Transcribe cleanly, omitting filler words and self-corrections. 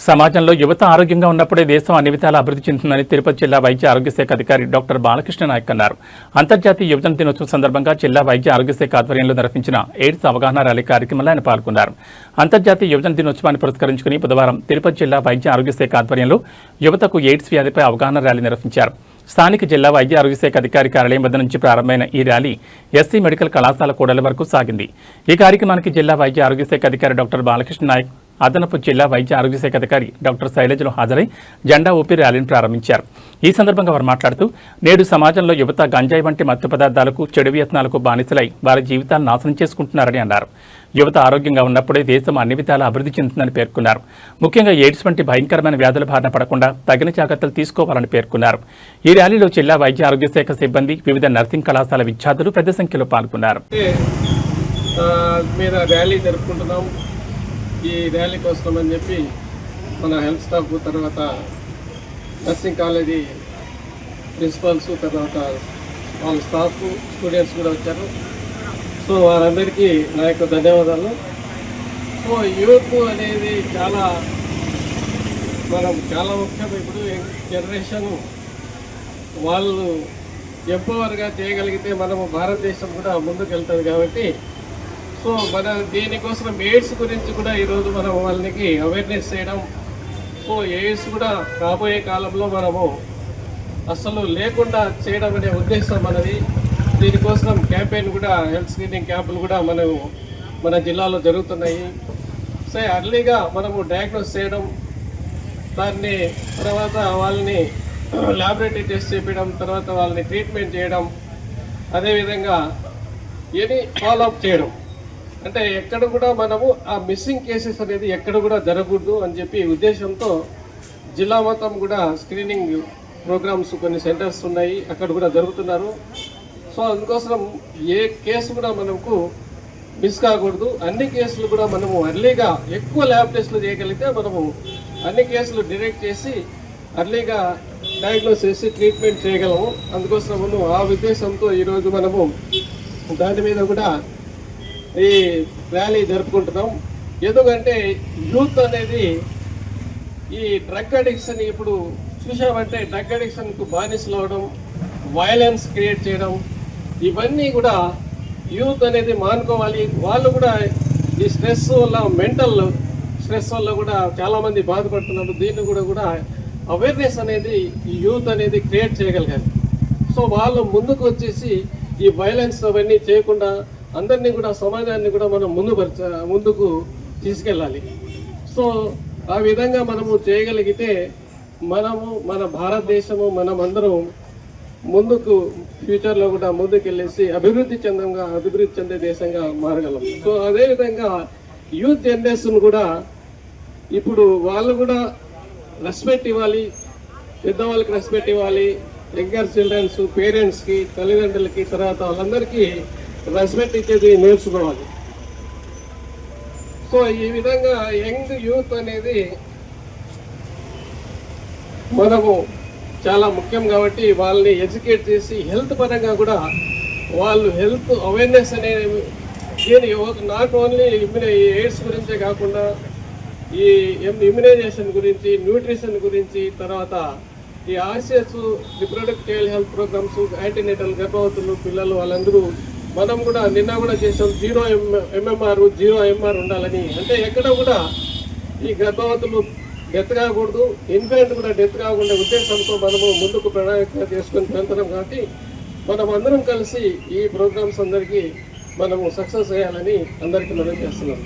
సమాజంలో యువత ఆరోగ్యంగా ఉన్నప్పుడే దేశం అన్ని విధాలా అభివృద్ధి చెందుతుందని తిరుపతి జిల్లా వైద్య ఆరోగ్య శాఖ అధికారి డాక్టర్ బాలకృష్ణ నాయక్ అన్నారు. అంతర్జాతీయ యువజన దినోత్సవం సందర్భంగా జిల్లా వైద్య ఆరోగ్య శాఖ ఆధ్వర్యంలో నిర్వహించిన ఎయిడ్స్ అవగాహన ర్యాలీ కార్యక్రమంలో ఆయన పాల్గొన్నారు. అంతర్జాతీయ యువజన దినోత్సవాన్ని పురస్కరించుకుని బుధవారం తిరుపతి జిల్లా వైద్య ఆరోగ్య శాఖ ఆధ్వర్యంలో యువతకు ఎయిడ్స్ వ్యాధిపై అవగాహన ర్యాలీ నిర్వహించారు. స్థానిక జిల్లా వైద్య ఆరోగ్య శాఖ అధికారి కార్యాలయం వద్ద నుంచి ప్రారంభమైన ఈ ర్యాలీ ఎస్సీ మెడికల్ కళాశాల కూడలి వరకు సాగింది. ఈ కార్యక్రమానికి జిల్లా వైద్య ఆరోగ్య శాఖ అధికారి డాక్టర్ బాలకృష్ణ నాయక్, అదనపు జిల్లా వైద్య ఆరోగ్య శాఖ అధికారి డాక్టర్ శైలజలు హాజరై జెండా ఊపి ర్యాలీని ప్రారంభించారు. ఈ సందర్భంగా వారు మాట్లాడుతూ, నేడు సమాజంలో యువత గంజాయి వంటి మత్తు పదార్థాలకు, చెడు వ్యసనాలకు బానిసలై వారి జీవితాలను నాశనం చేసుకుంటున్నారని అన్నారు. యువత ఆరోగ్యంగా ఉన్నప్పుడే దేశం అన్ని విధాలా అభివృద్ధి చెందుతుందని పేర్కొన్నారు. ముఖ్యంగా ఎయిడ్స్ వంటి భయంకరమైన వ్యాధుల బారిన పడకుండా తగిన జాగ్రత్తలు తీసుకోవాలని పేర్కొన్నారు. ఈ ర్యాలీలో జిల్లా వైద్య ఆరోగ్య శాఖ సిబ్బంది, వివిధ నర్సింగ్ కళాశాల విద్యార్థులు పెద్ద సంఖ్యలో పాల్గొన్నారు. ఈ ర్యాలీ కోసం అని చెప్పి మన హెల్త్ స్టాఫ్, తర్వాత నర్సింగ్ కాలేజీ ప్రిన్సిపల్స్, తర్వాత వాళ్ళ స్టాఫ్, స్టూడెంట్స్ కూడా వచ్చారు. సో వారందరికీ నా యొక్క ధన్యవాదాలు. సో యూత్ అనేది చాలా ముఖ్యం. ఇప్పుడు జనరేషన్ వాళ్ళు ఎంపవర్గా చేయగలిగితే మనము భారతదేశం కూడా ముందుకు వెళ్తుంది. కాబట్టి సో మన దీనికోసం ఎయిడ్స్ గురించి కూడా ఈరోజు మనం వాళ్ళకి అవేర్నెస్ చేయడం, సో ఎయిడ్స్ కూడా రాబోయే కాలంలో మనము అసలు లేకుండా చేయడం అనే ఉద్దేశం మనది. దీనికోసం క్యాంపెయిన్ కూడా, హెల్త్ స్క్రీనింగ్ క్యాంపులు కూడా మన జిల్లాలో జరుగుతున్నాయి. సో అర్లీగా మనము డయాగ్నోస్ చేయడం, దాన్ని తర్వాత వాళ్ళని ల్యాబొరేటరీ టెస్ట్ చేపించడం, తర్వాత వాళ్ళని ట్రీట్మెంట్ చేయడం, అదేవిధంగా ఎనీ ఫాలోఅప్ చేయడం. అంటే ఎక్కడ కూడా మనము ఆ మిస్సింగ్ కేసెస్ అనేది ఎక్కడ కూడా జరగకూడదు అని చెప్పి ఉద్దేశంతో జిల్లా మొత్తం కూడా స్క్రీనింగ్ ప్రోగ్రామ్స్ కొన్ని సెంటర్స్ ఉన్నాయి, అక్కడ కూడా జరుగుతున్నారు. సో అందుకోసం ఏ కేసు కూడా మనకు మిస్ కాకూడదు. అన్ని కేసులు కూడా మనము అర్లీగా ఎక్కువ ల్యాబ్ టెస్టులు చేయగలిగితే మనము అన్ని కేసులు డిటెక్ట్ చేసి అర్లీగా డయాగ్నోస్ చేసి ట్రీట్మెంట్ చేయగలము. అందుకోసము ఆ ఉద్దేశంతో ఈరోజు మనము దాని మీద కూడా ఈ ర్యాలీ జరుపుకుంటున్నాం. ఎందుకంటే యూత్ అనేది ఈ డ్రగ్ అడిక్షన్ ఇప్పుడు చూసామంటే డ్రగ్ అడిక్షన్కు బానిసలు అవడం, వైలెన్స్ క్రియేట్ చేయడం, ఇవన్నీ కూడా యూత్ అనేది మానుకోవాలి. వాళ్ళు కూడా ఈ స్ట్రెస్ వల్ల, మెంటల్ స్ట్రెస్ వల్ల కూడా చాలామంది బాధపడుతున్నారు. దీన్ని కూడా అవేర్నెస్ అనేది ఈ యూత్ అనేది క్రియేట్ చేయగలిగారు. సో వాళ్ళు ముందుకు వచ్చేసి ఈ వైలెన్స్ అవన్నీ చేయకుండా అందరినీ కూడా, సమాజాన్ని కూడా మనం ముందుకు తీసుకెళ్ళాలి. సో ఆ విధంగా మనము చేయగలిగితే మనము, మన భారతదేశము, మనమందరం ముందుకు ఫ్యూచర్లో కూడా ముందుకెళ్ళేసి అభివృద్ధి చెందే దేశంగా మారగలం. సో అదేవిధంగా యూత్ జనరేషన్ కూడా ఇప్పుడు వాళ్ళు కూడా రెస్పెక్ట్ ఇవ్వాలి, పెద్దవాళ్ళకి రెస్పెక్ట్ ఇవ్వాలి. యంగర్ చిల్డ్రన్స్, పేరెంట్స్కి, తల్లిదండ్రులకి, తర్వాత వాళ్ళందరికీ రెస్పెక్ట్ ఇచ్చేది నేర్చుకోవాలి. సో ఈ విధంగా యంగ్ యూత్ అనేది మనము చాలా ముఖ్యం. కాబట్టి వాళ్ళని ఎడ్యుకేట్ చేసి హెల్త్ పరంగా కూడా వాళ్ళు హెల్త్ అవేర్నెస్ అనేది నాట్ ఓన్లీ ఎయిడ్స్ గురించే కాకుండా ఈ ఇమ్యునైజేషన్ గురించి, న్యూట్రిషన్ గురించి, తర్వాత ఈ RCS, reproductive health programmes, antenatal, గర్భవతులు, పిల్లలు, వాళ్ళందరూ మనం కూడా నిన్న కూడా చేసాం. 0 MMR 0 MR ఉండాలని. అంటే ఎక్కడ కూడా ఈ గర్భవతులు డెత్ కాకూడదు, ఇన్ఫెంట్ కూడా డెత్ కాకుండా ఉద్దేశంతో మనము ముందుకు ప్రణాళిక చేసుకొని వెళ్తున్నాం. కాబట్టి మనం అందరం కలిసి ఈ ప్రోగ్రామ్స్ అందరికీ మనము సక్సెస్ చేయాలని అందరికీ మనం చేస్తున్నాం.